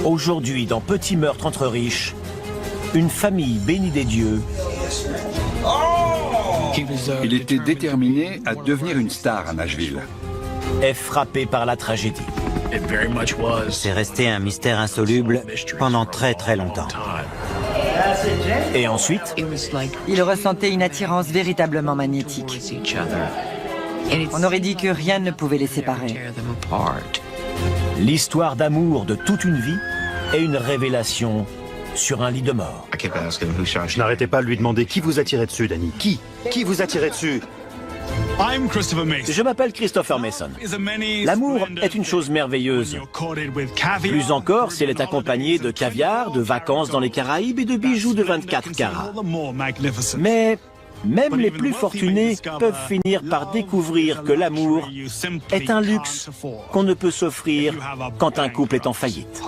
Aujourd'hui, dans Petit meurtre entre riches, une famille bénie des dieux. Il était déterminé à devenir une star à Nashville. Est frappée par la tragédie. C'est resté un mystère insoluble pendant très longtemps. Et ensuite, Il ressentait une attirance véritablement magnétique. On aurait dit que rien ne pouvait les séparer. l'histoire d'amour de toute une vie est une révélation sur un lit de mort. Je n'arrêtais pas de lui demander qui vous a tiré dessus, Danny. Qui vous a tiré dessus? Je m'appelle Christopher Mason. L'amour est une chose merveilleuse. Plus encore si elle est accompagnée de caviar, de vacances dans les Caraïbes et de bijoux de 24 carats. Mais même les plus fortunés peuvent finir par découvrir que l'amour est un luxe qu'on ne peut s'offrir quand un couple est en faillite.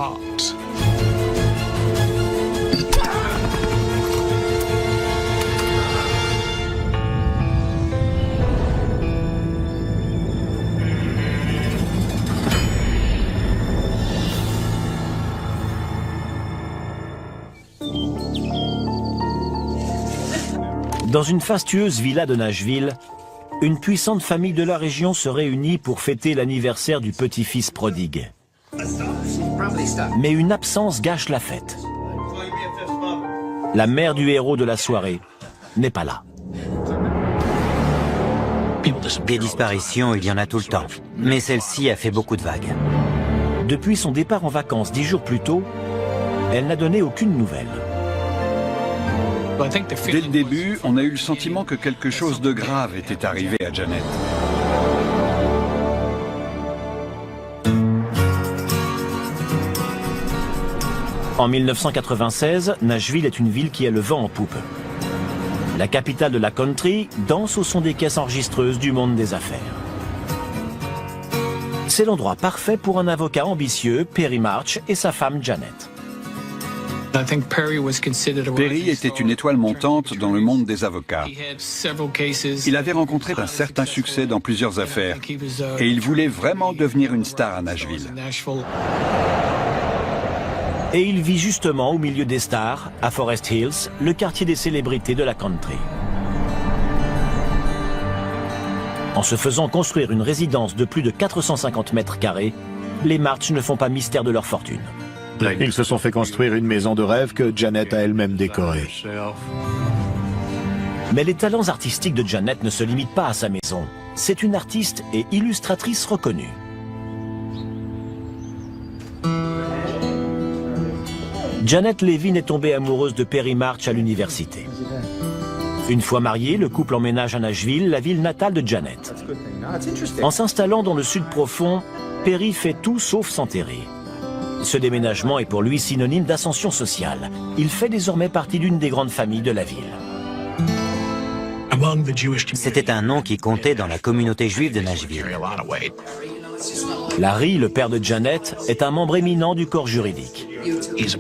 Dans une fastueuse villa de Nashville, une puissante famille de la région se réunit pour fêter l'anniversaire du petit-fils prodigue. Mais une absence gâche la fête. La mère du héros de la soirée n'est pas là. Des disparitions, il y en a tout le temps. Mais celle-ci a fait beaucoup de vagues. Depuis son départ en vacances 10 jours plus tôt, elle n'a donné aucune nouvelle. Dès le début, on a eu le sentiment que quelque chose de grave était arrivé à Janet. En 1996, Nashville est une ville qui a le vent en poupe. La capitale de la country danse au son des caisses enregistreuses du monde des affaires. C'est l'endroit parfait pour un avocat ambitieux, Perry March, et sa femme Janet. Perry était une étoile montante dans le monde des avocats. Il avait rencontré un certain succès dans plusieurs affaires et il voulait vraiment devenir une star à Nashville. Et il vit justement au milieu des stars, à Forest Hills, le quartier des célébrités de la country. En se faisant construire une résidence de plus de 450 mètres carrés, les March ne font pas mystère de leur fortune. Ils se sont fait construire une maison de rêve que Janet a elle-même décorée. Mais les talents artistiques de Janet ne se limitent pas à sa maison. C'est une artiste et illustratrice reconnue. Janet Levin est tombée amoureuse de Perry March à l'université. Une fois mariés, le couple emménage à Nashville, la ville natale de Janet. En s'installant dans le sud profond, Perry fait tout sauf s'enterrer. Ce déménagement est pour lui synonyme d'ascension sociale. Il fait désormais partie d'une des grandes familles de la ville. C'était un nom qui comptait dans la communauté juive de Nashville. Larry, le père de Janet, est un membre éminent du corps juridique.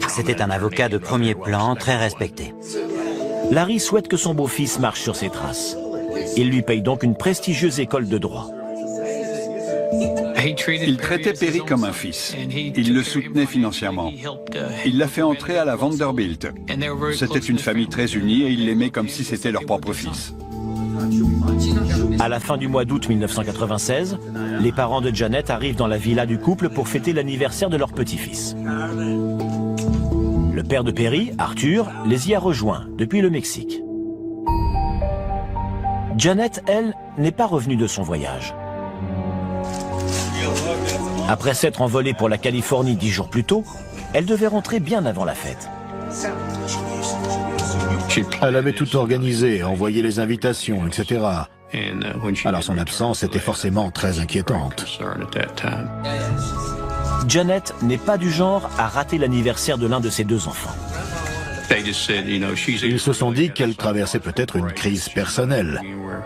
C'était un avocat de premier plan, très respecté. Larry souhaite que son beau-fils marche sur ses traces. Il lui paye donc une prestigieuse école de droit. Il traitait Perry comme un fils. Il le soutenait financièrement. Il l'a fait entrer à la Vanderbilt. C'était une famille très unie et il l'aimait comme si c'était leur propre fils. À la fin du mois d'août 1996, les parents de Janet arrivent dans la villa du couple pour fêter l'anniversaire de leur petit-fils. Le père de Perry, Arthur, les y a rejoints depuis le Mexique. Janet, elle, n'est pas revenue de son voyage. Après s'être envolée pour la Californie 10 jours plus tôt, elle devait rentrer bien avant la fête. Elle avait tout organisé, envoyé les invitations, etc. Alors son absence était forcément très inquiétante. Janet n'est pas du genre à rater l'anniversaire de l'un de ses deux enfants. Ils se sont dit qu'elle traversait peut-être une crise personnelle,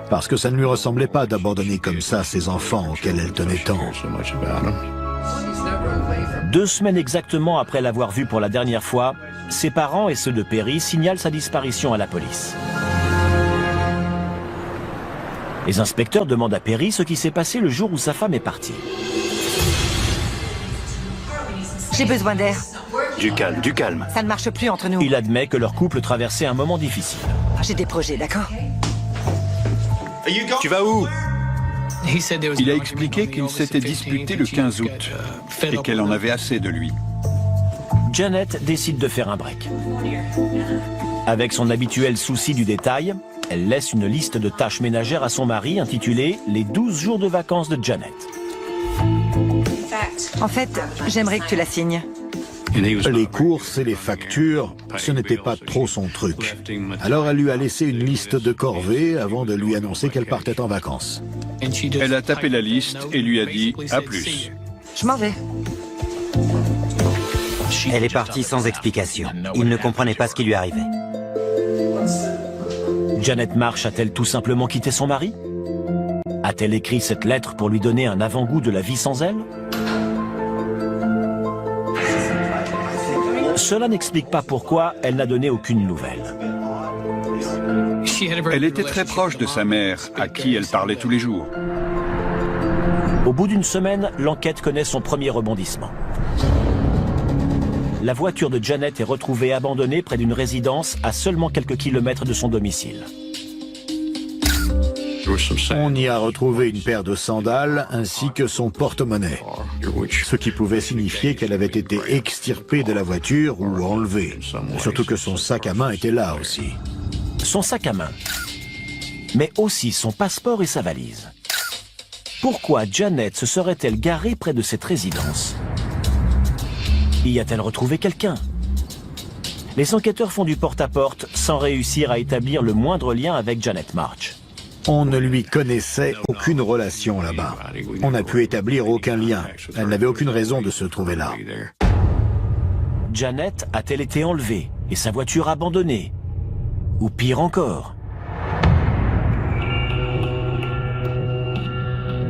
parce que ça ne lui ressemblait pas d'abandonner comme ça ses enfants auxquels elle tenait tant. 2 semaines exactement après l'avoir vu pour la dernière fois, ses parents et ceux de Perry signalent sa disparition à la police. Les inspecteurs demandent à Perry ce qui s'est passé le jour où sa femme est partie. J'ai besoin d'air. Du calme, du calme. Ça ne marche plus entre nous. Il admet que leur couple traversait un moment difficile. J'ai des projets, d'accord? Tu vas où? Il a expliqué qu'il s'était disputé le 15 août et qu'elle en avait assez de lui. Janet décide de faire un break. Avec son habituel souci du détail, elle laisse une liste de tâches ménagères à son mari intitulée « Les 12 jours de vacances de Janet ». En fait, j'aimerais que tu la signes. Les courses et les factures, ce n'était pas trop son truc. Alors elle lui a laissé une liste de corvées avant de lui annoncer qu'elle partait en vacances. Elle a tapé la liste et lui a dit « à plus ». Je m'en vais. Elle est partie sans explication. Il ne comprenait pas ce qui lui arrivait. Janet March a-t-elle tout simplement quitté son mari? A-t-elle écrit cette lettre pour lui donner un avant-goût de la vie sans elle? Cela n'explique pas pourquoi elle n'a donné aucune nouvelle. Elle était très proche de sa mère, à qui elle parlait tous les jours. Au bout d'une semaine, l'enquête connaît son premier rebondissement. La voiture de Janet est retrouvée abandonnée près d'une résidence à seulement quelques kilomètres de son domicile. On y a retrouvé une paire de sandales ainsi que son porte-monnaie, ce qui pouvait signifier qu'elle avait été extirpée de la voiture ou enlevée, surtout que son sac à main était là aussi. Son sac à main, mais aussi son passeport et sa valise. Pourquoi Janet se serait-elle garée près de cette résidence? Y a-t-elle retrouvé quelqu'un? Les enquêteurs font du porte-à-porte sans réussir à établir le moindre lien avec Janet March. On ne lui connaissait aucune relation là-bas. On n'a pu établir aucun lien. Elle n'avait aucune raison de se trouver là. Janet a-t-elle été enlevée et sa voiture abandonnée? Ou pire encore?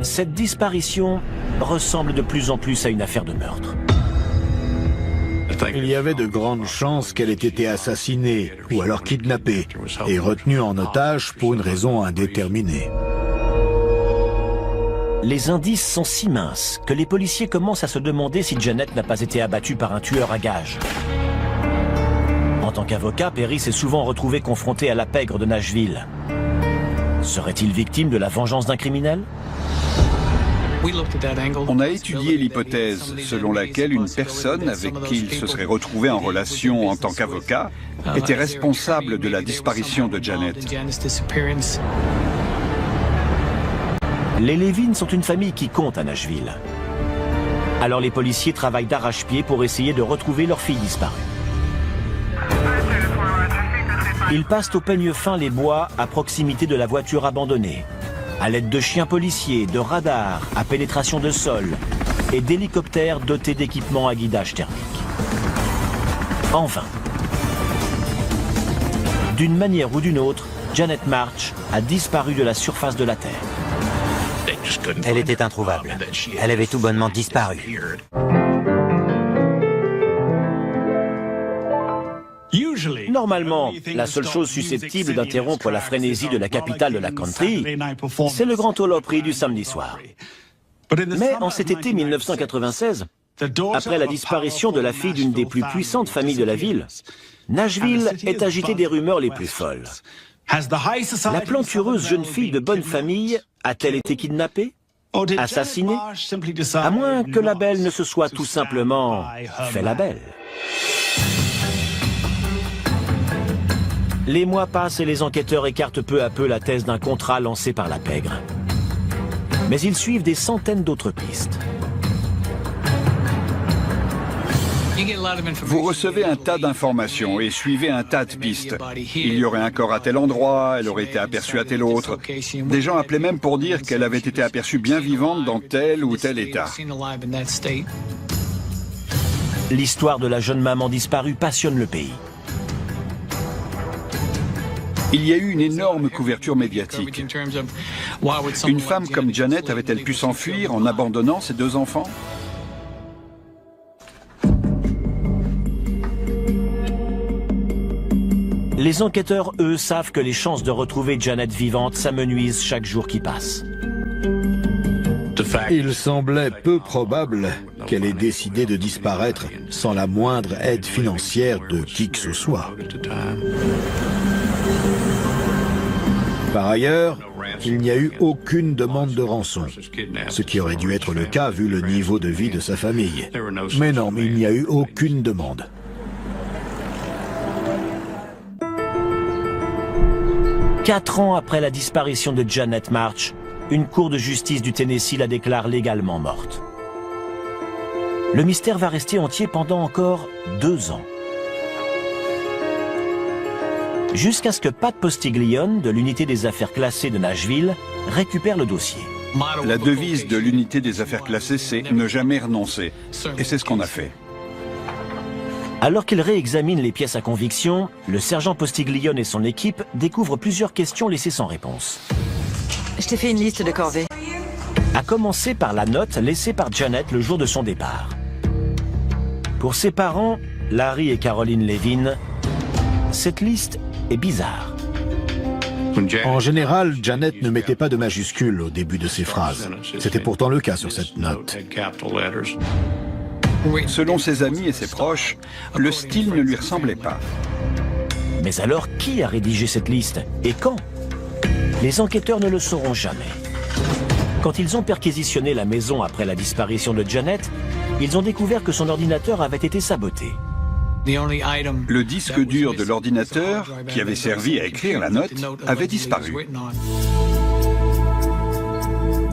Cette disparition ressemble de plus en plus à une affaire de meurtre. Il y avait de grandes chances qu'elle ait été assassinée ou alors kidnappée et retenue en otage pour une raison indéterminée. Les indices sont si minces que les policiers commencent à se demander si Janet n'a pas été abattue par un tueur à gages. En tant qu'avocat, Perry s'est souvent retrouvé confronté à la pègre de Nashville. Serait-il victime de la vengeance d'un criminel? On a étudié l'hypothèse selon laquelle une personne avec qui il se serait retrouvé en relation en tant qu'avocat était responsable de la disparition de Janet. Les Levin sont une famille qui compte à Nashville. Alors les policiers travaillent d'arrache-pied pour essayer de retrouver leur fille disparue. Ils passent au peigne fin les bois à proximité de la voiture abandonnée, à l'aide de chiens policiers, de radars à pénétration de sol et d'hélicoptères dotés d'équipements à guidage thermique. En vain. D'une manière ou d'une autre, Janet March a disparu de la surface de la Terre. Elle était introuvable. Elle avait tout bonnement disparu. Normalement, la seule chose susceptible d'interrompre la frénésie de la capitale de la country, c'est le grand Ole-Opry du samedi soir. Mais en cet été 1996, après la disparition de la fille d'une des plus puissantes familles de la ville, Nashville est agitée des rumeurs les plus folles. La plantureuse jeune fille de bonne famille a-t-elle été kidnappée? Assassinée? À moins que la belle ne se soit tout simplement fait la belle. Les mois passent et les enquêteurs écartent peu à peu la thèse d'un contrat lancé par la pègre. Mais ils suivent des centaines d'autres pistes. Vous recevez un tas d'informations et suivez un tas de pistes. Il y aurait un corps à tel endroit, elle aurait été aperçue à tel autre. Des gens appelaient même pour dire qu'elle avait été aperçue bien vivante dans tel ou tel état. L'histoire de la jeune maman disparue passionne le pays. Il y a eu une énorme couverture médiatique. Une femme comme Janet avait-elle pu s'enfuir en abandonnant ses deux enfants? Les enquêteurs, eux, savent que les chances de retrouver Janet vivante s'amenuisent chaque jour qui passe. Il semblait peu probable qu'elle ait décidé de disparaître sans la moindre aide financière de qui que ce soit. Par ailleurs, il n'y a eu aucune demande de rançon, ce qui aurait dû être le cas vu le niveau de vie de sa famille. Mais non, il n'y a eu aucune demande. Quatre ans après la disparition de Janet March, une cour de justice du Tennessee la déclare légalement morte. Le mystère va rester entier pendant encore 2 ans. Jusqu'à ce que Pat Postiglione, de l'unité des affaires classées de Nashville, récupère le dossier. La devise de l'unité des affaires classées, c'est « ne jamais renoncer ». Et c'est ce qu'on a fait. Alors qu'il réexamine les pièces à conviction, le sergent Postiglione et son équipe découvrent plusieurs questions laissées sans réponse. Je t'ai fait une liste de corvées. À commencer par la note laissée par Janet le jour de son départ. Pour ses parents, Larry et Caroline Levin, cette liste est bizarre. En général, Janet ne mettait pas de majuscules au début de ses phrases. C'était pourtant le cas sur cette note. Selon ses amis et ses proches, le style ne lui ressemblait pas. Mais alors, qui a rédigé cette liste et quand? Les enquêteurs ne le sauront jamais. Quand ils ont perquisitionné la maison après la disparition de Janet, ils ont découvert que son ordinateur avait été saboté. Le disque dur de l'ordinateur, qui avait servi à écrire la note, avait disparu.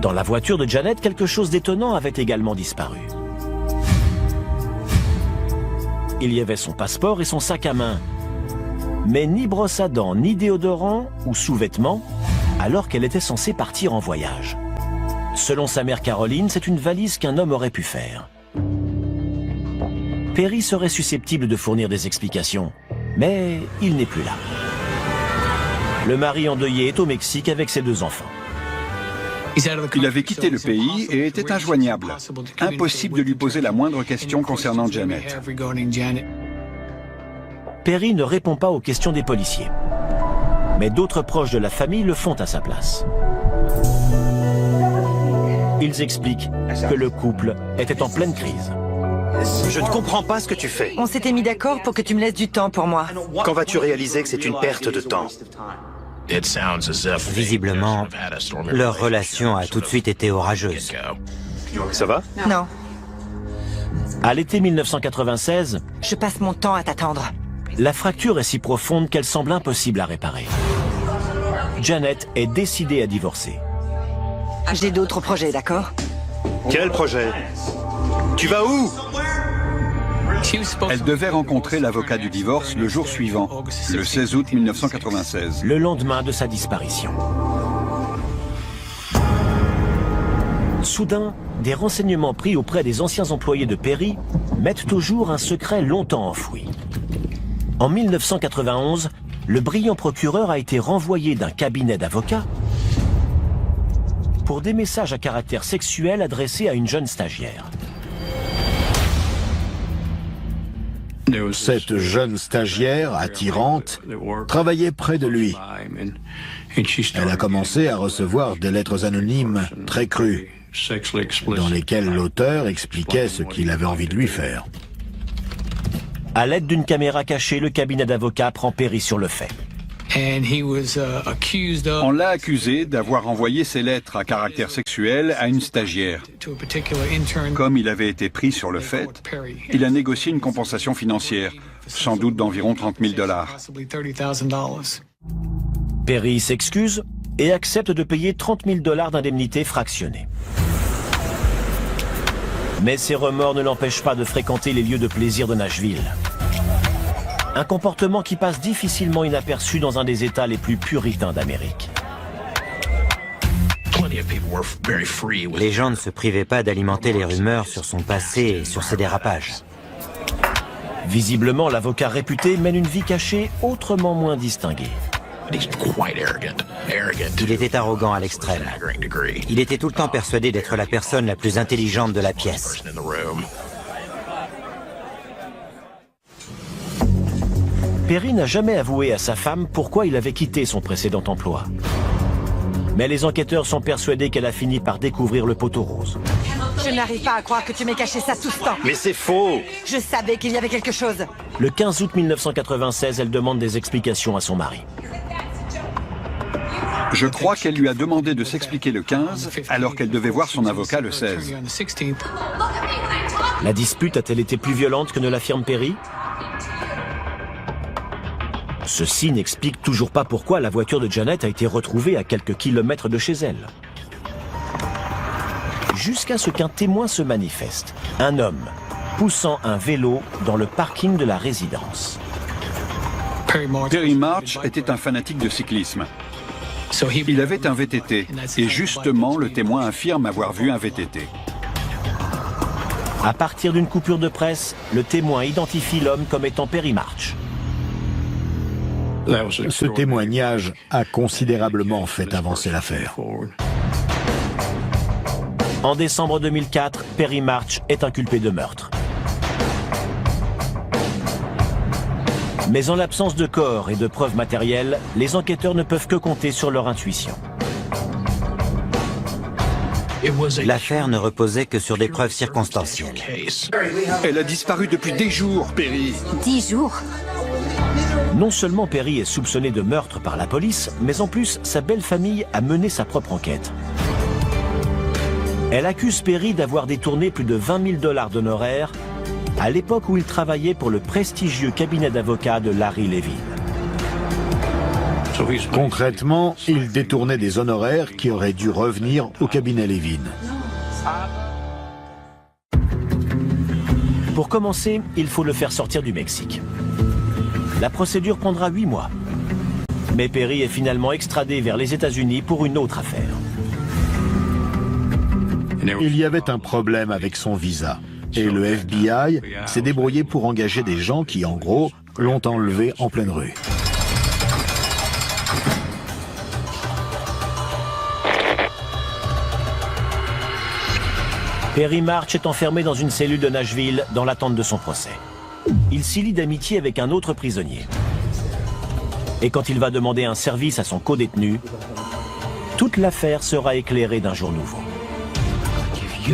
Dans la voiture de Janet, quelque chose d'étonnant avait également disparu. Il y avait son passeport et son sac à main. Mais ni brosse à dents, ni déodorant ou sous-vêtements, alors qu'elle était censée partir en voyage. Selon sa mère Caroline, c'est une valise qu'un homme aurait pu faire. Perry serait susceptible de fournir des explications, mais il n'est plus là. Le mari endeuillé est au Mexique avec ses 2 enfants. Il avait quitté le pays et était injoignable. Impossible de lui poser la moindre question concernant Janet. Perry ne répond pas aux questions des policiers. Mais d'autres proches de la famille le font à sa place. Ils expliquent que le couple était en pleine crise. Je ne comprends pas ce que tu fais. On s'était mis d'accord pour que tu me laisses du temps pour moi. Quand vas-tu réaliser que c'est une perte de temps? Visiblement, leur relation a tout de suite été orageuse. Ça va? Non, À l'été 1996, je passe mon temps à t'attendre. la fracture est si profonde qu'elle semble impossible à réparer. Janet est décidée à divorcer. J'ai d'autres projets, d'accord? Quel projet? Tu vas où? Elle devait rencontrer l'avocat du divorce le jour suivant, le 16 août 1996. Le lendemain de sa disparition. Soudain, des renseignements pris auprès des anciens employés de Perry mettent au jour un secret longtemps enfoui. En 1991, le brillant procureur a été renvoyé d'un cabinet d'avocats pour des messages à caractère sexuel adressés à une jeune stagiaire. Cette jeune stagiaire, attirante, travaillait près de lui. Elle a commencé à recevoir des lettres anonymes très crues, dans lesquelles l'auteur expliquait ce qu'il avait envie de lui faire. À l'aide d'une caméra cachée, le cabinet d'avocats prend Perry sur le fait. On l'a accusé d'avoir envoyé ces lettres à caractère sexuel à une stagiaire. Comme il avait été pris sur le fait, il a négocié une compensation financière, sans doute d'environ $30 000. Perry s'excuse et accepte de payer $30 000 d'indemnité fractionnée. Mais ses remords ne l'empêchent pas de fréquenter les lieux de plaisir de Nashville. Un comportement qui passe difficilement inaperçu dans un des États les plus puritains d'Amérique. Les gens ne se privaient pas d'alimenter les rumeurs sur son passé et sur ses dérapages. Visiblement, l'avocat réputé mène une vie cachée autrement moins distinguée. Il était arrogant à l'extrême. Il était tout le temps persuadé d'être la personne la plus intelligente de la pièce. Perry n'a jamais avoué à sa femme pourquoi il avait quitté son précédent emploi. Mais les enquêteurs sont persuadés qu'elle a fini par découvrir le poteau rose. Je n'arrive pas à croire que tu m'aies caché ça tout ce temps. Mais c'est faux! Je savais qu'il y avait quelque chose. Le 15 août 1996, elle demande des explications à son mari. Je crois qu'elle lui a demandé de s'expliquer le 15, alors qu'elle devait voir son avocat le 16. La dispute a-t-elle été plus violente que ne l'affirme Perry? Ceci n'explique toujours pas pourquoi la voiture de Janet a été retrouvée à quelques kilomètres de chez elle. Jusqu'à ce qu'un témoin se manifeste. Un homme poussant un vélo dans le parking de la résidence. Perry March était un fanatique de cyclisme. Il avait un VTT, et justement, le témoin affirme avoir vu un VTT. À partir d'une coupure de presse, le témoin identifie l'homme comme étant Perry March. Ce témoignage a considérablement fait avancer l'affaire. En décembre 2004, Perry March est inculpé de meurtre. Mais en l'absence de corps et de preuves matérielles, les enquêteurs ne peuvent que compter sur leur intuition. L'affaire ne reposait que sur des preuves circonstancielles. Elle a disparu depuis des jours, Perry. 10 jours? Non seulement Perry est soupçonné de meurtre par la police, mais en plus, sa belle famille a mené sa propre enquête. Elle accuse Perry d'avoir détourné plus de 20 000 $ d'honoraires à l'époque où il travaillait pour le prestigieux cabinet d'avocats de Larry Levin. Concrètement, il détournait des honoraires qui auraient dû revenir au cabinet Levin. Pour commencer, il faut le faire sortir du Mexique. La procédure prendra 8 mois. Mais Perry est finalement extradé vers les États-Unis pour une autre affaire. Il y avait un problème avec son visa. Et le FBI s'est débrouillé pour engager des gens qui, en gros, l'ont enlevé en pleine rue. Perry March est enfermé dans une cellule de Nashville dans l'attente de son procès. Il s'y lie d'amitié avec un autre prisonnier. Et quand il va demander un service à son codétenu, toute l'affaire sera éclairée d'un jour nouveau.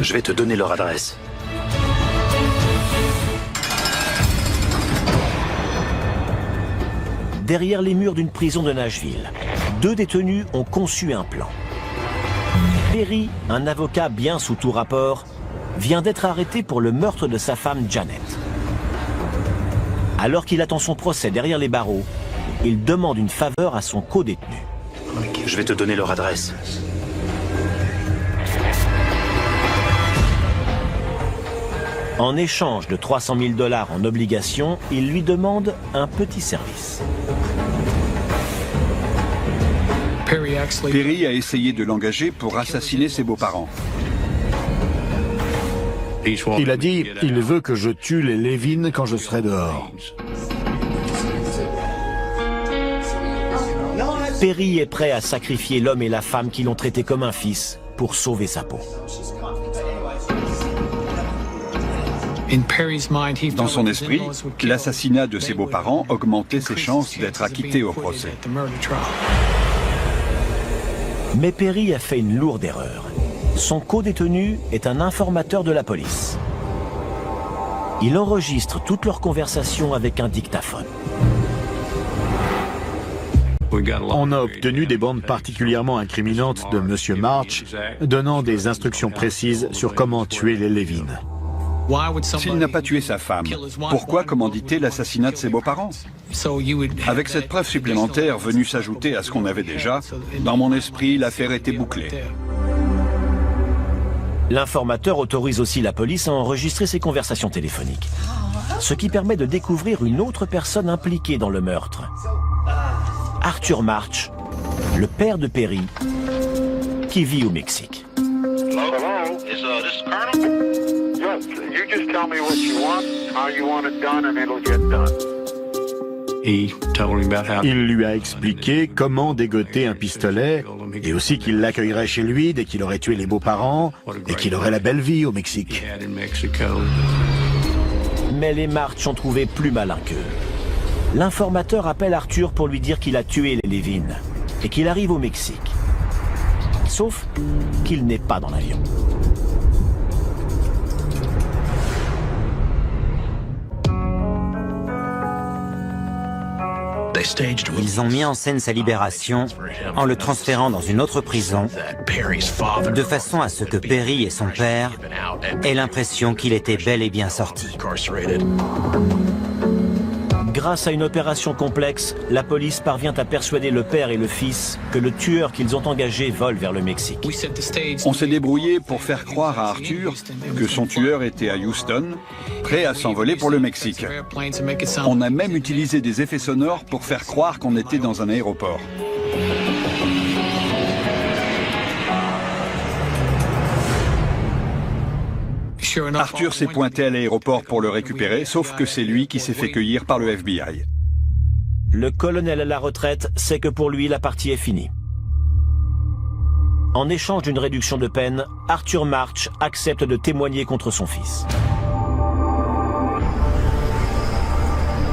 Je vais te donner leur adresse. Derrière les murs d'une prison de Nashville, 2 détenus ont conçu un plan. Perry, un avocat bien sous tout rapport, vient d'être arrêté pour le meurtre de sa femme Janet. Alors qu'il attend son procès derrière les barreaux, il demande une faveur à son codétenu. Je vais te donner leur adresse. En échange de 300 000 $ en obligations, il lui demande un petit service. Perry a essayé de l'engager pour assassiner ses beaux-parents. Il a dit « Il veut que je tue les Levin quand je serai dehors ». Perry est prêt à sacrifier l'homme et la femme qui l'ont traité comme un fils pour sauver sa peau. Dans son esprit, l'assassinat de ses beaux-parents augmentait ses chances d'être acquitté au procès. Mais Perry a fait une lourde erreur. Son codétenu est un informateur de la police. Il enregistre toutes leurs conversations avec un dictaphone. On a obtenu des bandes particulièrement incriminantes de M. March, donnant des instructions précises sur comment tuer les Levin. S'il n'a pas tué sa femme, pourquoi commanditer l'assassinat de ses beaux-parents? Avec cette preuve supplémentaire venue s'ajouter à ce qu'on avait déjà, dans mon esprit, l'affaire était bouclée. L'informateur autorise aussi la police à enregistrer ses conversations téléphoniques, ce qui permet de découvrir une autre personne impliquée dans le meurtre. Arthur March, le père de Perry, qui vit au Mexique. Il lui a expliqué comment dégoter un pistolet et aussi qu'il l'accueillerait chez lui dès qu'il aurait tué les beaux-parents et qu'il aurait la belle vie au Mexique. Mais les March ont trouvé plus malin qu'eux. L'informateur appelle Arthur pour lui dire qu'il a tué les Levin et qu'il arrive au Mexique. sauf qu'il n'est pas dans l'avion. Ils ont mis en scène sa libération en le transférant dans une autre prison, de façon à ce que Perry et son père aient l'impression qu'il était bel et bien sorti. Grâce à une opération complexe, la police parvient à persuader le père et le fils que le tueur qu'ils ont engagé vole vers le Mexique. On s'est débrouillé pour faire croire à Arthur que son tueur était à Houston, prêt à s'envoler pour le Mexique. On a même utilisé des effets sonores pour faire croire qu'on était dans un aéroport. Arthur s'est pointé à l'aéroport pour le récupérer, sauf que c'est lui qui s'est fait cueillir par le FBI. Le colonel à la retraite sait que pour lui, la partie est finie. En échange d'une réduction de peine, Arthur March accepte de témoigner contre son fils.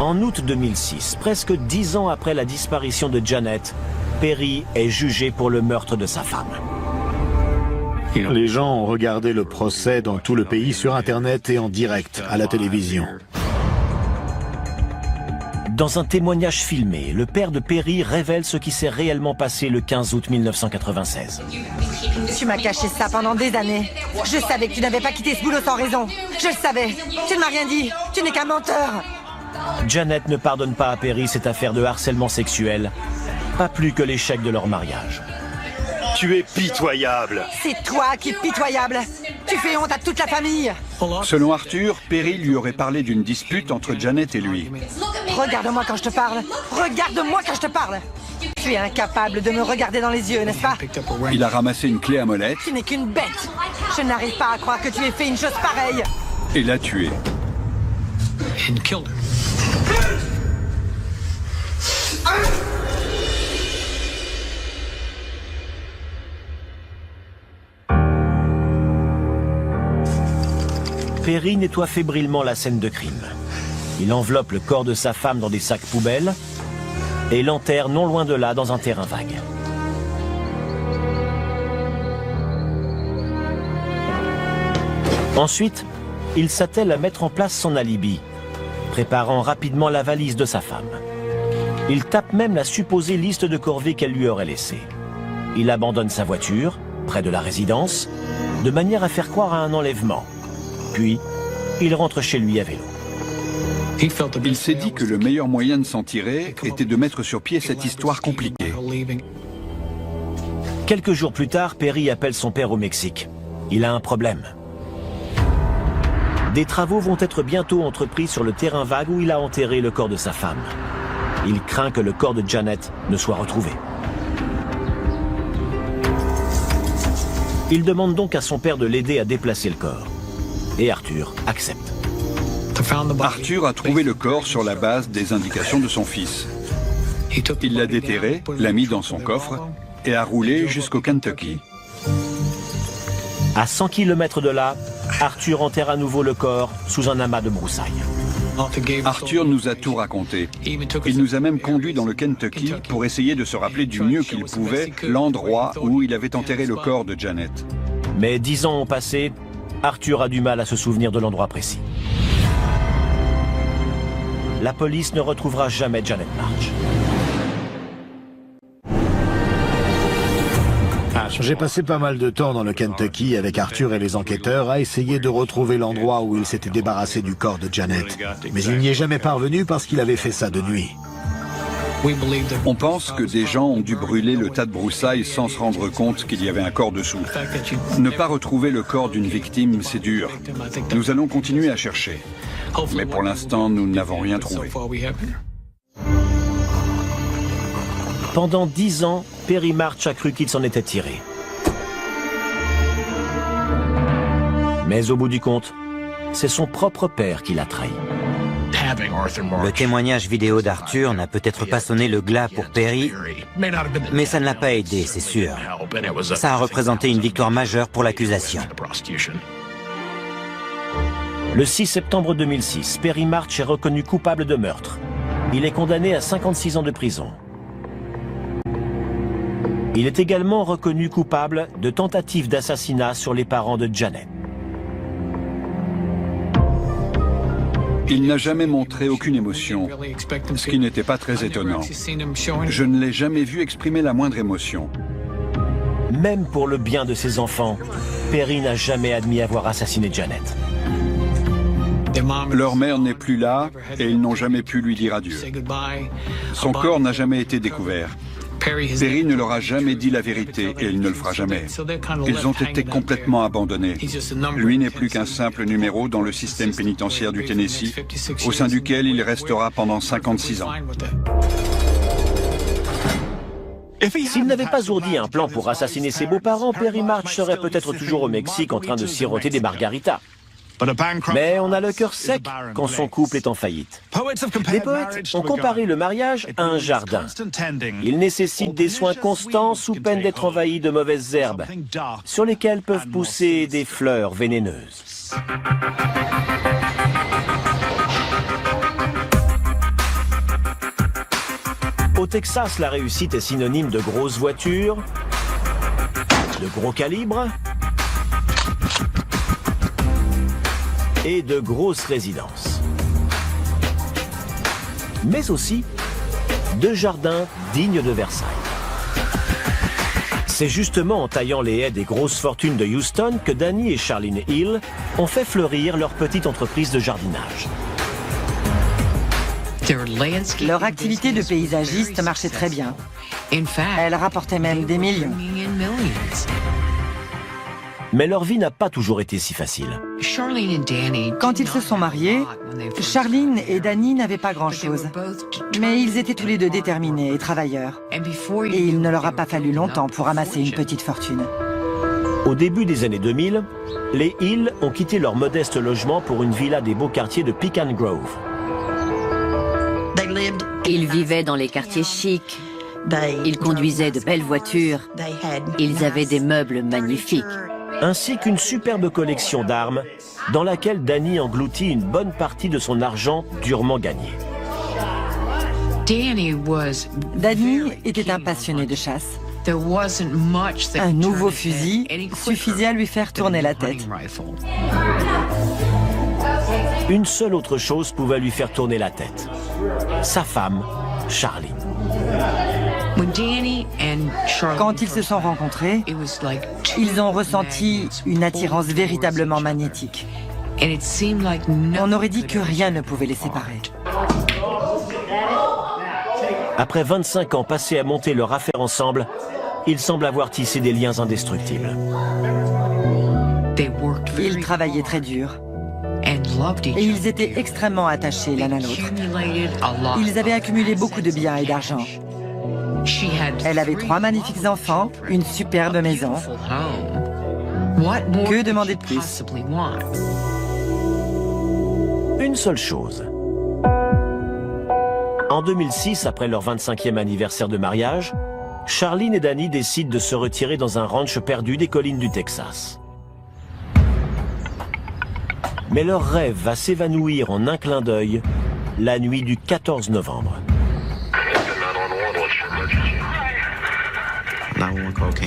En août 2006, presque 10 ans après la disparition de Janet, Perry est jugé pour le meurtre de sa femme. Les gens ont regardé le procès dans tout le pays sur Internet et en direct à la télévision. Dans un témoignage filmé, le père de Perry révèle ce qui s'est réellement passé le 15 août 1996. Tu m'as caché ça pendant des années. Je savais que tu n'avais pas quitté ce boulot sans raison. Je le savais. Tu ne m'as rien dit. Tu n'es qu'un menteur. Janet ne pardonne pas à Perry cette affaire de harcèlement sexuel, pas plus que l'échec de leur mariage. Tu es pitoyable. C'est toi qui es pitoyable. Tu fais honte à toute la famille. Selon Arthur, Perry lui aurait parlé d'une dispute entre Janet et lui. Regarde-moi quand je te parle. Regarde-moi quand je te parle. Tu es incapable de me regarder dans les yeux, n'est-ce pas? Il a ramassé une clé à molette. Tu n'es qu'une bête. Je n'arrive pas à croire que tu aies fait une chose pareille. Et l'a tué. Perry nettoie fébrilement la scène de crime. Il enveloppe le corps de sa femme dans des sacs poubelles et l'enterre non loin de là dans un terrain vague. Ensuite, il s'attelle à mettre en place son alibi, préparant rapidement la valise de sa femme. Il tape même la supposée liste de corvées qu'elle lui aurait laissée. Il abandonne sa voiture, près de la résidence, de manière à faire croire à un enlèvement. Puis, il rentre chez lui à vélo. Il s'est dit que le meilleur moyen de s'en tirer était de mettre sur pied cette histoire compliquée. Quelques jours plus tard, Perry appelle son père au Mexique. Il a un problème. Des travaux vont être bientôt entrepris sur le terrain vague où il a enterré le corps de sa femme. Il craint que le corps de Janet ne soit retrouvé. Il demande donc à son père de l'aider à déplacer le corps. Et Arthur accepte. Arthur a trouvé le corps sur la base des indications de son fils. Il l'a déterré, l'a mis dans son coffre et a roulé jusqu'au Kentucky. À 100 km de là, Arthur enterre à nouveau le corps sous un amas de broussailles. Arthur nous a tout raconté. Il nous a même conduits dans le Kentucky pour essayer de se rappeler du mieux qu'il pouvait l'endroit où il avait enterré le corps de Janet. Mais 10 ans ont passé, Arthur a du mal à se souvenir de l'endroit précis. La police ne retrouvera jamais Janet March. J'ai passé pas mal de temps dans le Kentucky avec Arthur et les enquêteurs à essayer de retrouver l'endroit où il s'était débarrassé du corps de Janet. Mais il n'y est jamais parvenu parce qu'il avait fait ça de nuit. On pense que des gens ont dû brûler le tas de broussailles sans se rendre compte qu'il y avait un corps dessous. Ne pas retrouver le corps d'une victime, c'est dur. Nous allons continuer à chercher. Mais pour l'instant, nous n'avons rien trouvé. Pendant 10 ans, Perry March a cru qu'il s'en était tiré. Mais au bout du compte, c'est son propre père qui l'a trahi. Le témoignage vidéo d'Arthur n'a peut-être pas sonné le glas pour Perry, mais ça ne l'a pas aidé, c'est sûr. Ça a représenté une victoire majeure pour l'accusation. Le 6 septembre 2006, Perry March est reconnu coupable de meurtre. Il est condamné à 56 ans de prison. Il est également reconnu coupable de tentative d'assassinat sur les parents de Janet. Il n'a jamais montré aucune émotion, ce qui n'était pas très étonnant. Je ne l'ai jamais vu exprimer la moindre émotion. Même pour le bien de ses enfants, Perry n'a jamais admis avoir assassiné Janet. Leur mère n'est plus là et ils n'ont jamais pu lui dire adieu. Son corps n'a jamais été découvert. Perry ne leur a jamais dit la vérité et il ne le fera jamais. Ils ont été complètement abandonnés. Lui n'est plus qu'un simple numéro dans le système pénitentiaire du Tennessee, au sein duquel il restera pendant 56 ans. S'il n'avait pas ourdi un plan pour assassiner ses beaux-parents, Perry March serait peut-être toujours au Mexique en train de siroter des margaritas. Mais on a le cœur sec quand son couple est en faillite. Les poètes ont comparé le mariage à un jardin. Il nécessite des soins constants sous peine d'être envahi de mauvaises herbes, sur lesquelles peuvent pousser des fleurs vénéneuses. Au Texas, la réussite est synonyme de grosses voitures, de gros calibres et de grosses résidences. Mais aussi de jardins dignes de Versailles. C'est justement en taillant les haies des grosses fortunes de Houston que Danny et Charlene Hill ont fait fleurir leur petite entreprise de jardinage. Leur activité de paysagiste marchait très bien. Elle rapportait même des millions. Mais leur vie n'a pas toujours été si facile. Quand ils se sont mariés, Charlene et Danny n'avaient pas grand-chose. Mais ils étaient tous les deux déterminés et travailleurs. Et il ne leur a pas fallu longtemps pour amasser une petite fortune. Au début des années 2000, les Hill ont quitté leur modeste logement pour une villa des beaux quartiers de Pecan Grove. Ils vivaient dans les quartiers chics. Ils conduisaient de belles voitures. Ils avaient des meubles magnifiques. Ainsi qu'une superbe collection d'armes dans laquelle Danny engloutit une bonne partie de son argent durement gagné. Danny était un passionné de chasse. Un nouveau fusil suffisait à lui faire tourner la tête. Une seule autre chose pouvait lui faire tourner la tête. Sa femme, Charlene. Quand ils se sont rencontrés, ils ont ressenti une attirance véritablement magnétique. On aurait dit que rien ne pouvait les séparer. Après 25 ans passés à monter leur affaire ensemble, ils semblent avoir tissé des liens indestructibles. Ils travaillaient très dur. Et ils étaient extrêmement attachés l'un à l'autre. Ils avaient accumulé beaucoup de biens et d'argent. Elle avait 3 magnifiques enfants, une superbe maison. Que demander de plus? Une seule chose. En 2006, après leur 25e anniversaire de mariage, Charlene et Danny décident de se retirer dans un ranch perdu des collines du Texas. Mais leur rêve va s'évanouir en un clin d'œil la nuit du 14 novembre.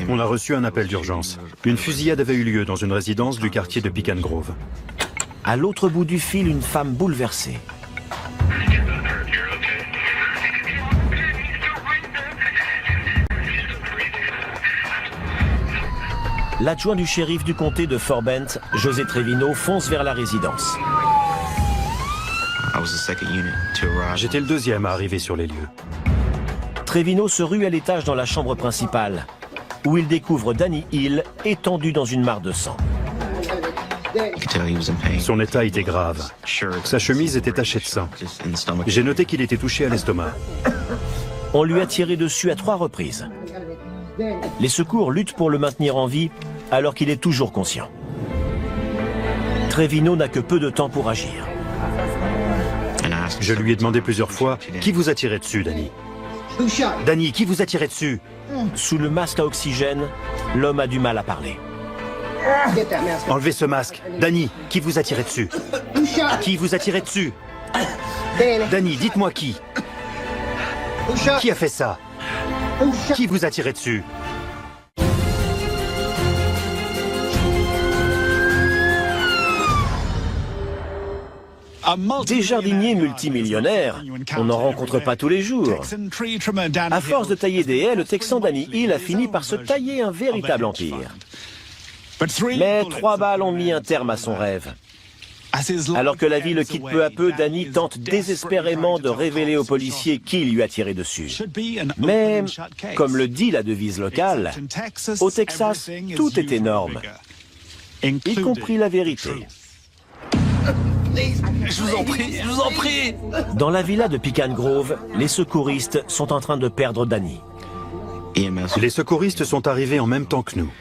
On a reçu un appel d'urgence. Une fusillade avait eu lieu dans une résidence du quartier de Pecan Grove. À l'autre bout du fil, une femme bouleversée. L'adjoint du shérif du comté de Fort Bend, José Trevino, fonce vers la résidence. J'étais le 2e à arriver sur les lieux. Trevino se rue à l'étage dans la chambre principale, où il découvre Danny Hill étendu dans une mare de sang. Son état était grave. Sa chemise était tachée de sang. J'ai noté qu'il était touché à l'estomac. On lui a tiré dessus à 3 reprises. Les secours luttent pour le maintenir en vie alors qu'il est toujours conscient. Trevino n'a que peu de temps pour agir. Je lui ai demandé plusieurs fois « Qui vous a tiré dessus, Danny ?»« Danny, qui vous a tiré dessus ?» Sous le masque à oxygène, l'homme a du mal à parler. « Enlevez ce masque. Danny, qui vous a tiré dessus ?»« Qui vous a tiré dessus ?»« Danny, dites-moi qui. Qui a fait ça ? Qui vous a tiré dessus ? Des jardiniers multimillionnaires, on n'en rencontre pas tous les jours. À force de tailler des haies, le Texan Danny Hill a fini par se tailler un véritable empire. Mais 3 balles ont mis un terme à son rêve. Alors que la vie le quitte peu à peu, Danny tente désespérément de révéler aux policiers qui lui a tiré dessus. Mais, comme le dit la devise locale, au Texas, tout est énorme, y compris la vérité. Je vous en prie. Dans la villa de Pecan Grove, les secouristes sont en train de perdre Danny. Les secouristes sont arrivés en même temps que nous.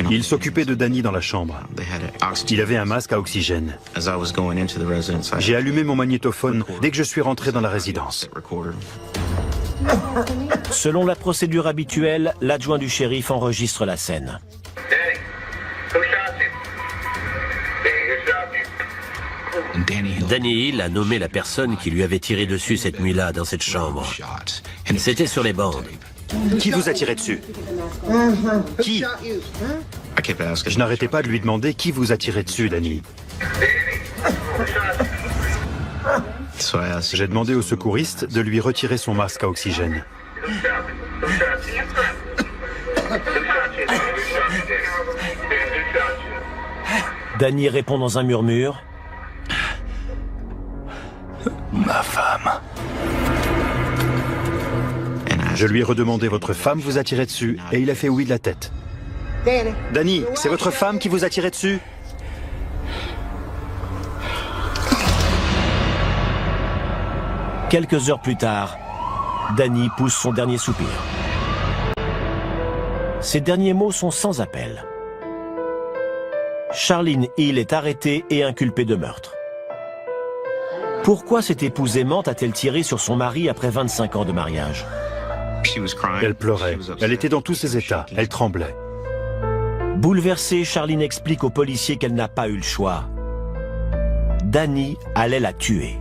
Ils s'occupaient de Danny dans la chambre. Il avait un masque à oxygène. J'ai allumé mon magnétophone dès que je suis rentré dans la résidence. Selon la procédure habituelle, l'adjoint du shérif enregistre la scène. Danny Hill a nommé la personne qui lui avait tiré dessus cette nuit-là dans cette chambre. C'était sur les bandes. Qui vous a tiré dessus? Qui? Je n'arrêtais pas de lui demander qui vous a tiré dessus, Danny. J'ai demandé au secouriste de lui retirer son masque à oxygène. Danny répond dans un murmure. Ma femme. Je lui ai redemandé votre femme vous a tiré dessus et il a fait oui de la tête. Danny, c'est votre femme qui vous a tiré dessus? Quelques heures plus tard, Danny pousse son dernier soupir. Ses derniers mots sont sans appel. Charlene Hill est arrêtée et inculpée de meurtre. Pourquoi cette épouse aimante a-t-elle tiré sur son mari après 25 ans de mariage? Elle pleurait. Elle était dans tous ses états. Elle tremblait. Bouleversée, Charlene explique aux policiers qu'elle n'a pas eu le choix. Danny allait la tuer.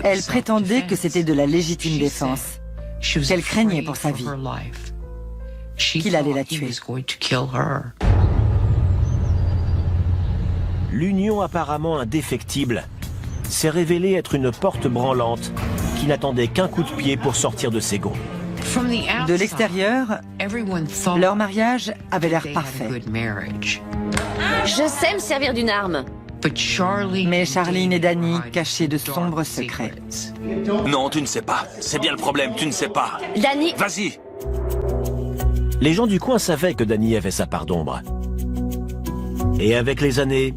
Elle prétendait que c'était de la légitime défense, qu'elle craignait pour sa vie, qu'il allait la tuer. L'union apparemment indéfectible s'est révélée être une porte branlante qui n'attendait qu'un coup de pied pour sortir de ses gonds. De l'extérieur, leur mariage avait l'air parfait. Je sais me servir d'une arme. Mais Charlene et Danny cachaient de sombres secrets. Non, tu ne sais pas. C'est bien le problème, tu ne sais pas. Danny... Vas-y. Les gens du coin savaient que Danny avait sa part d'ombre. Et avec les années,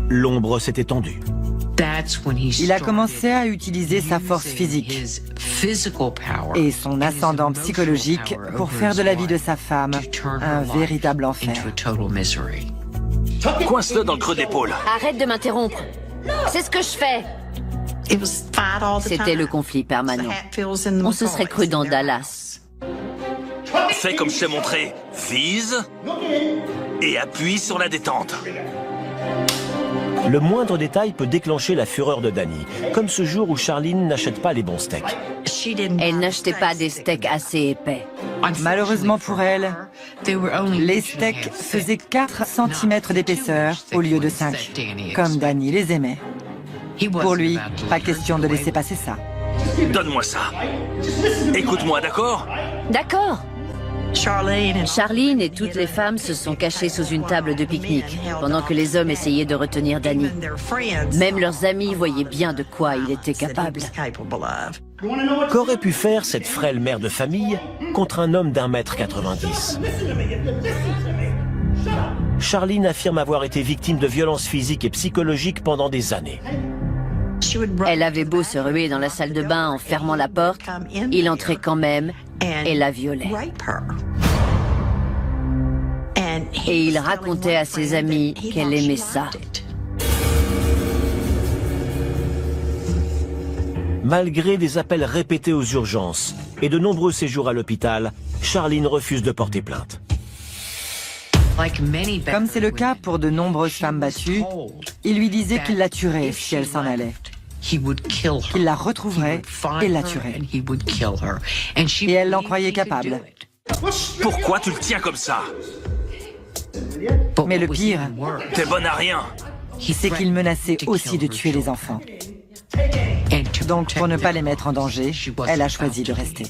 l'ombre s'est étendue. Il a commencé à utiliser sa force physique et son ascendant psychologique pour faire de la vie de sa femme un véritable enfer. Coince-le dans le creux de l'épaule. Arrête de m'interrompre. C'est ce que je fais. C'était le conflit permanent. On se serait cru dans Dallas. Fais comme je t'ai montré. Vise et appuie sur la détente. Le moindre détail peut déclencher la fureur de Danny, comme ce jour où Charlene n'achète pas les bons steaks. Elle n'achetait pas des steaks assez épais. Malheureusement pour elle, les steaks faisaient 4 cm d'épaisseur au lieu de 5, comme Danny les aimait. Pour lui, pas question de laisser passer ça. Donne-moi ça. Écoute-moi, d'accord? D'accord. Charlene et toutes les femmes se sont cachées sous une table de pique-nique pendant que les hommes essayaient de retenir Danny. Même leurs amis voyaient bien de quoi il était capable. Qu'aurait pu faire cette frêle mère de famille contre un homme d'1,90 m? Charlene affirme avoir été victime de violences physiques et psychologiques pendant des années. Elle avait beau se ruer dans la salle de bain en fermant la porte, il entrait quand même et la violait. Et il racontait à ses amis qu'elle aimait ça. Malgré des appels répétés aux urgences et de nombreux séjours à l'hôpital, Charlene refuse de porter plainte. Comme c'est le cas pour de nombreuses femmes battues, il lui disait qu'il la tuerait si elle s'en allait. Qu'il la retrouverait et la tuerait. Et elle l'en croyait capable. Pourquoi tu le tiens comme ça? Mais le pire, T'es bonne à rien. c'est qu'il menaçait aussi de tuer les enfants. Donc, pour ne pas les mettre en danger, elle a choisi de rester.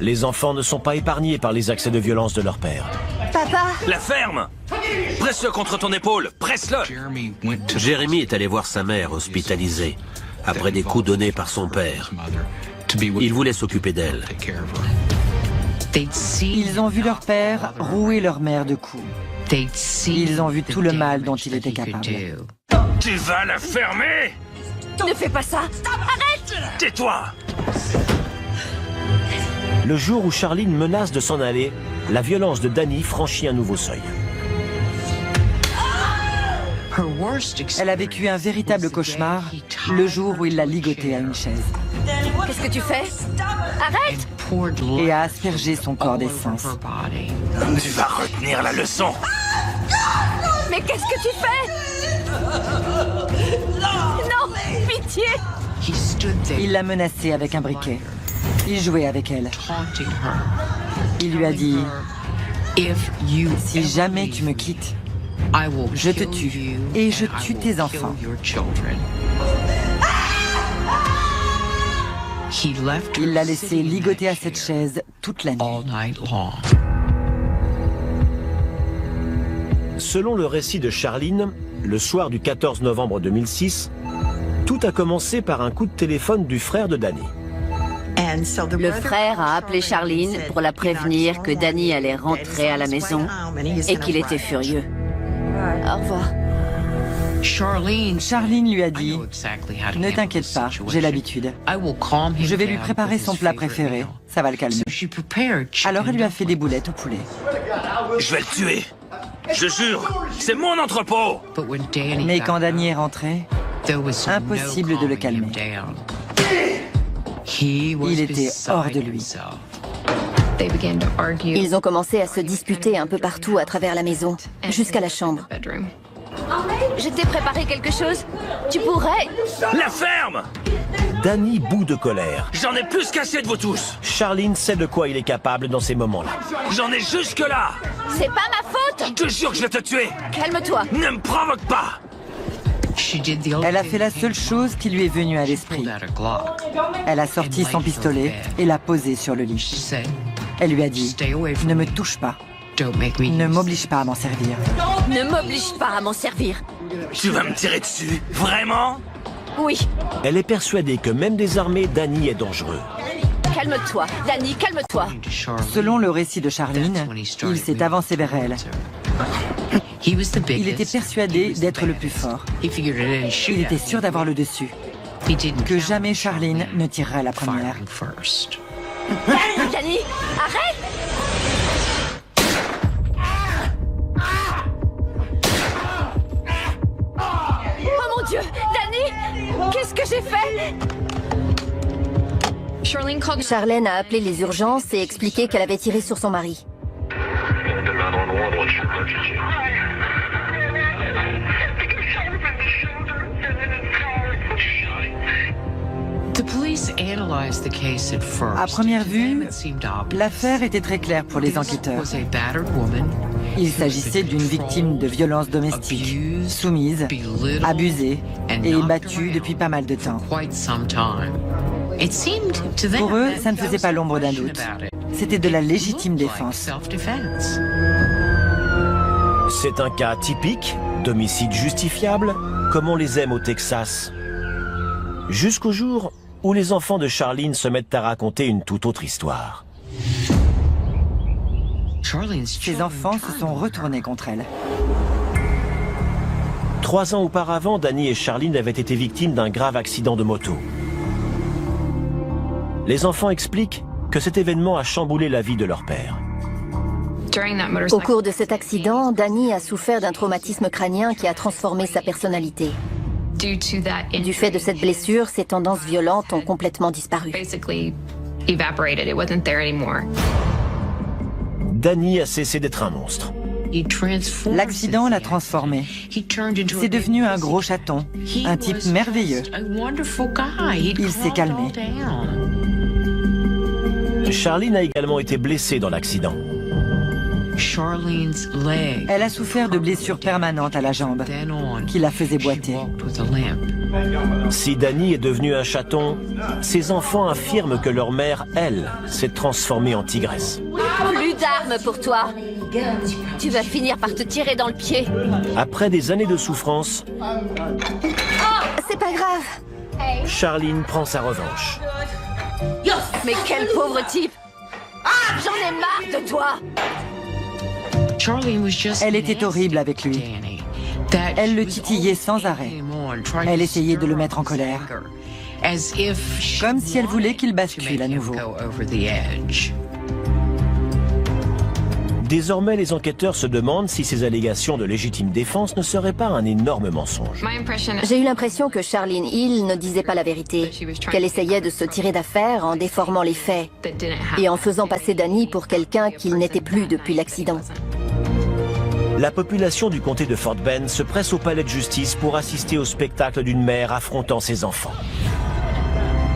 Les enfants ne sont pas épargnés par les accès de violence de leur père. Papa! La ferme! Presse-le contre ton épaule! Presse-le! Jérémy est allé voir sa mère hospitalisée, après des coups donnés par son père. Il voulait s'occuper d'elle. Ils ont vu leur père rouer leur mère de coups. Ils ont vu tout le mal dont il était capable. Tu vas la fermer! Ne fais pas ça! Arrête! Tais-toi! Le jour où Charline menace de s'en aller, la violence de Danny franchit un nouveau seuil. Elle a vécu un véritable cauchemar le jour où il l'a ligotée à une chaise Qu'est-ce que tu fais? Arrête! et a aspergé son corps d'essence. Tu vas retenir la leçon! Mais qu'est-ce que tu fais? Non! Pitié! Il l'a menacée avec un briquet. Il jouait avec elle. Il lui a dit « Si jamais tu me quittes, je te tue et je tue tes enfants. » Il l'a laissée ligoter à cette chaise toute la nuit. Selon le récit de Charline, le soir du 14 novembre 2006, tout a commencé par un coup de téléphone du frère de Danny. Le frère a appelé Charline pour la prévenir que Danny allait rentrer à la maison et qu'il était furieux. Au revoir. Charline lui a dit « Ne t'inquiète pas, j'ai l'habitude. Je vais lui préparer son plat préféré, ça va le calmer. » Alors elle lui a fait des boulettes au poulet. Je vais le tuer! Je jure, c'est mon entrepôt! Mais quand Danny est rentré, impossible de le calmer. Il était hors de lui. Ils ont commencé à se disputer un peu partout à travers la maison, jusqu'à la chambre. Je t'ai préparé quelque chose. Tu pourrais... La ferme! Danny bout de colère. J'en ai plus qu'assez de vous tous! Charline sait de quoi il est capable dans ces moments-là. J'en ai jusque-là! C'est pas ma faute! Je te jure que je vais te tuer! Calme-toi! Ne me provoque pas! Elle a fait la seule chose qui lui est venue à l'esprit. Elle a sorti son pistolet et l'a posé sur le lit. Elle lui a dit « Ne me touche pas. Ne m'oblige pas à m'en servir. » Ne m'oblige pas à m'en servir. Tu vas me tirer dessus? Vraiment? Oui. Elle est persuadée que même désarmé, Danny est dangereux. Calme-toi, Danny, calme-toi. Selon le récit de Charline, il s'est avancé vers elle. Il était persuadé d'être le plus fort. Il était sûr d'avoir le dessus. Que jamais Charline ne tirerait la première. Danny, arrête! Oh mon Dieu, Danny! Qu'est-ce que j'ai fait? Charlène a appelé les urgences et expliqué qu'elle avait tiré sur son mari. À première vue, l'affaire était très claire pour les enquêteurs. Il s'agissait d'une victime de violences domestiques, soumise, abusée et battue depuis pas mal de temps. Pour eux, ça ne faisait pas l'ombre d'un doute. C'était de la légitime défense. C'est un cas typique d'homicide justifiable, comme on les aime au Texas. Jusqu'au jour où les enfants de Charline se mettent à raconter une toute autre histoire. Ses enfants se sont retournés contre elle. 3 ans auparavant, Danny et Charline avaient été victimes d'un grave accident de moto. Les enfants expliquent que cet événement a chamboulé la vie de leur père. Au cours de cet accident, Danny a souffert d'un traumatisme crânien qui a transformé sa personnalité. Du fait de cette blessure, ses tendances violentes ont complètement disparu. Danny a cessé d'être un monstre. L'accident l'a transformé. C'est devenu un gros chaton, un type merveilleux. Il s'est calmé. Charline a également été blessée dans l'accident. Elle a souffert de blessures permanentes à la jambe, qui la faisaient boiter. Si Danny est devenu un chaton, ses enfants affirment que leur mère, elle, s'est transformée en tigresse. Plus d'armes pour toi. Tu vas finir par te tirer dans le pied. Après des années de souffrance, C'est pas grave. Charlene prend sa revanche. Mais quel pauvre type. J'en ai marre de toi. Elle était horrible avec lui. Elle le titillait sans arrêt. Elle essayait de le mettre en colère, comme si elle voulait qu'il bascule à nouveau. Désormais, les enquêteurs se demandent si ces allégations de légitime défense ne seraient pas un énorme mensonge. J'ai eu l'impression que Charlene Hill ne disait pas la vérité, qu'elle essayait de se tirer d'affaire en déformant les faits et en faisant passer Danny pour quelqu'un qu'il n'était plus depuis l'accident. La population du comté de Fort Bend se presse au palais de justice pour assister au spectacle d'une mère affrontant ses enfants.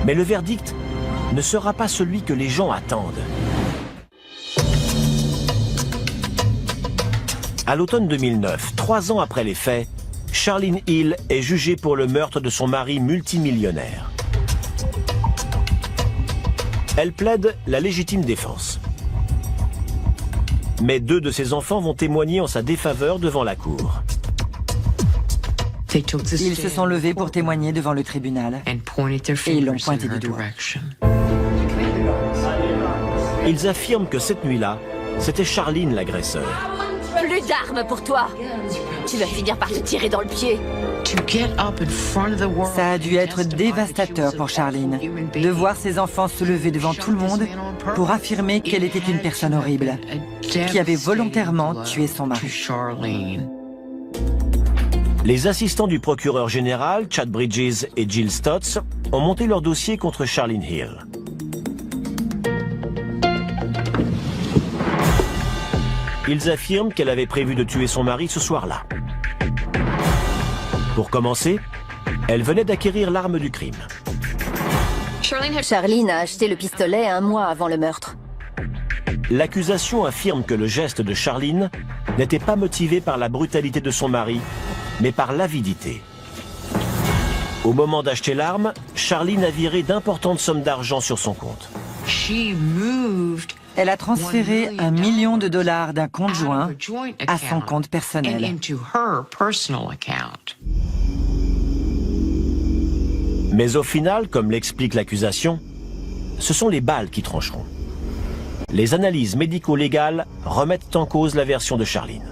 Mais le verdict ne sera pas celui que les gens attendent. À l'automne 2009, 3 ans après les faits, Charlene Hill est jugée pour le meurtre de son mari multimillionnaire. Elle plaide la légitime défense. Mais 2 de ses enfants vont témoigner en sa défaveur devant la cour. Ils se sont levés pour témoigner devant le tribunal et ils l'ont pointé du doigt. Ils affirment que cette nuit-là, c'était Charlene l'agresseur. Plus d'armes pour toi. Tu vas finir par te tirer dans le pied. Ça a dû être dévastateur pour Charlene de voir ses enfants se lever devant tout le monde pour affirmer qu'elle était une personne horrible, qui avait volontairement tué son mari. Les assistants du procureur général, Chad Bridges et Jill Stotts, ont monté leur dossier contre Charlene Hill. Ils affirment qu'elle avait prévu de tuer son mari ce soir-là. Pour commencer, elle venait d'acquérir l'arme du crime. Charlene a acheté le pistolet 1 mois avant le meurtre. L'accusation affirme que le geste de Charlene n'était pas motivé par la brutalité de son mari, mais par l'avidité. Au moment d'acheter l'arme, Charlene a viré d'importantes sommes d'argent sur son compte. Elle a transféré $1 million d'un compte joint à son compte personnel. Mais au final, comme l'explique l'accusation, ce sont les balles qui trancheront. Les analyses médico-légales remettent en cause la version de Charlene.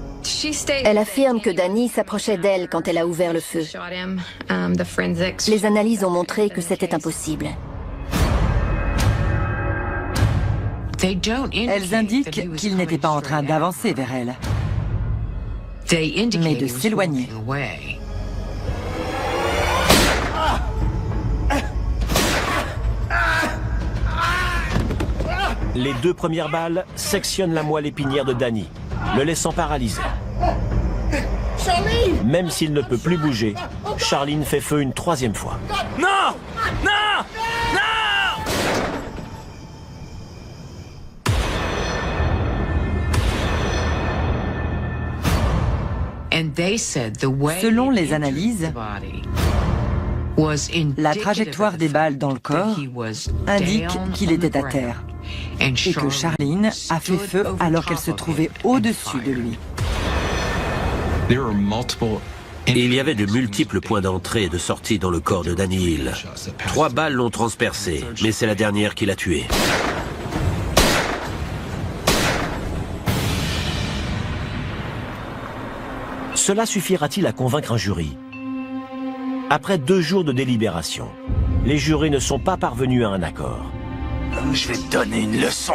Elle affirme que Danny s'approchait d'elle quand elle a ouvert le feu. Les analyses ont montré que c'était impossible. Elles indiquent qu'il n'était pas en train d'avancer vers elle, mais de s'éloigner. Les 2 premières balles sectionnent la moelle épinière de Danny, le laissant paralysé. Même s'il ne peut plus bouger, Charlene fait feu une 3e fois. Non! Non! Non! Selon les analyses, la trajectoire des balles dans le corps indique qu'il était à terre et que Charlene a fait feu alors qu'elle se trouvait au-dessus de lui. Il y avait de multiples points d'entrée et de sortie dans le corps de Danny Hill. 3 balles l'ont transpercé, mais c'est la dernière qui l'a tué. Cela suffira-t-il à convaincre un jury? Après 2 jours de délibération, les jurés ne sont pas parvenus à un accord. Je vais te donner une leçon.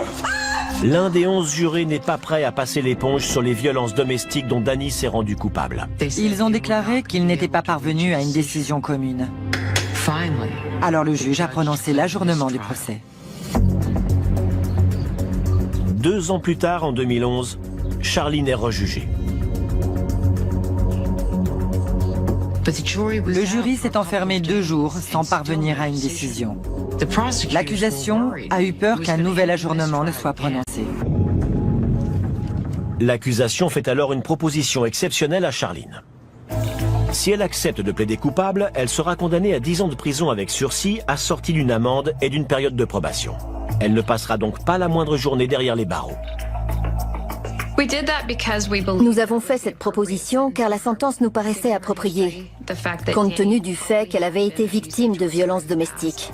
L'un des 11 jurés n'est pas prêt à passer l'éponge sur les violences domestiques dont Danny s'est rendu coupable. Ils ont déclaré qu'ils n'étaient pas parvenus à une décision commune. Alors le juge a prononcé l'ajournement du procès. 2 ans plus tard, en 2011, Charlene est rejugée. Le jury s'est enfermé 2 jours sans parvenir à une décision. L'accusation a eu peur qu'un nouvel ajournement ne soit prononcé. L'accusation fait alors une proposition exceptionnelle à Charlene. Si elle accepte de plaider coupable, elle sera condamnée à 10 ans de prison avec sursis, assortie d'une amende et d'une période de probation. Elle ne passera donc pas la moindre journée derrière les barreaux. Nous avons fait cette proposition car la sentence nous paraissait appropriée, compte tenu du fait qu'elle avait été victime de violences domestiques.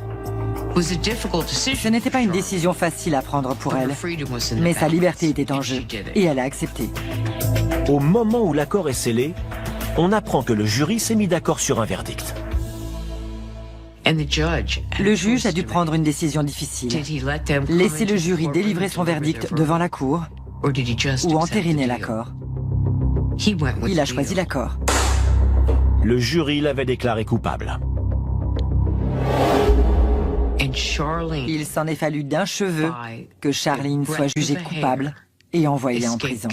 Ce n'était pas une décision facile à prendre pour elle, mais sa liberté était en jeu, et elle a accepté. Au moment où l'accord est scellé, on apprend que le jury s'est mis d'accord sur un verdict. Le juge a dû prendre une décision difficile. Laisser le jury délivrer son verdict devant la cour ou entériner l'accord. Il a choisi l'accord. Le jury l'avait déclaré coupable. Il s'en est fallu d'un cheveu que Charlene soit jugée coupable et envoyée en prison.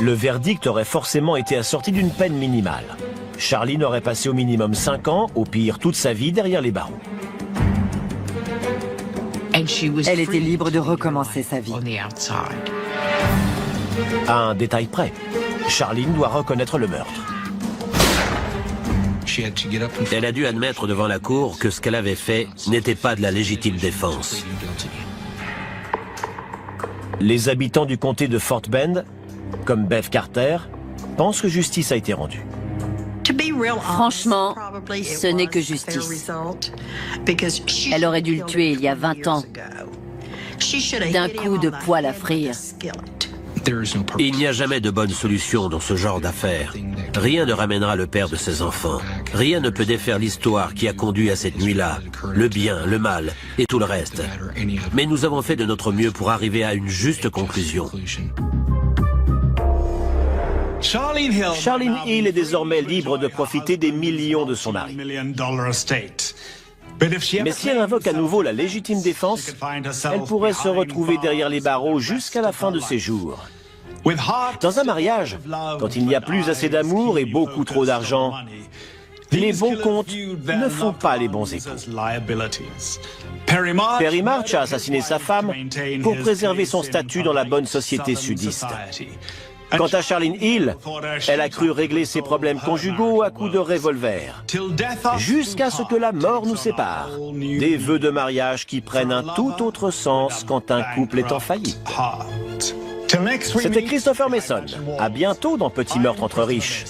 Le verdict aurait forcément été assorti d'une peine minimale. Charlene aurait passé au minimum 5 ans, au pire toute sa vie, derrière les barreaux. Elle était libre de recommencer sa vie. À un détail près, Charlene doit reconnaître le meurtre. Elle a dû admettre devant la cour que ce qu'elle avait fait n'était pas de la légitime défense. Les habitants du comté de Fort Bend, comme Bev Carter, pensent que justice a été rendue. Franchement, ce n'est que justice. Elle aurait dû le tuer il y a 20 ans, d'un coup de poêle à frire. Il n'y a jamais de bonne solution dans ce genre d'affaires. Rien ne ramènera le père de ses enfants. Rien ne peut défaire l'histoire qui a conduit à cette nuit-là, le bien, le mal et tout le reste. Mais nous avons fait de notre mieux pour arriver à une juste conclusion. Charlene Hill est désormais libre de profiter des millions de son mari. Mais si elle invoque à nouveau la légitime défense, elle pourrait se retrouver derrière les barreaux jusqu'à la fin de ses jours. Dans un mariage, quand il n'y a plus assez d'amour et beaucoup trop d'argent, les bons comptes ne font pas les bons époux. Perry March a assassiné sa femme pour préserver son statut dans la bonne société sudiste. Quant à Charlene Hill, elle a cru régler ses problèmes conjugaux à coups de revolver, jusqu'à ce que la mort nous sépare. Des vœux de mariage qui prennent un tout autre sens quand un couple est en faillite. C'était Christopher Mason. À bientôt dans Petit meurtre entre riches.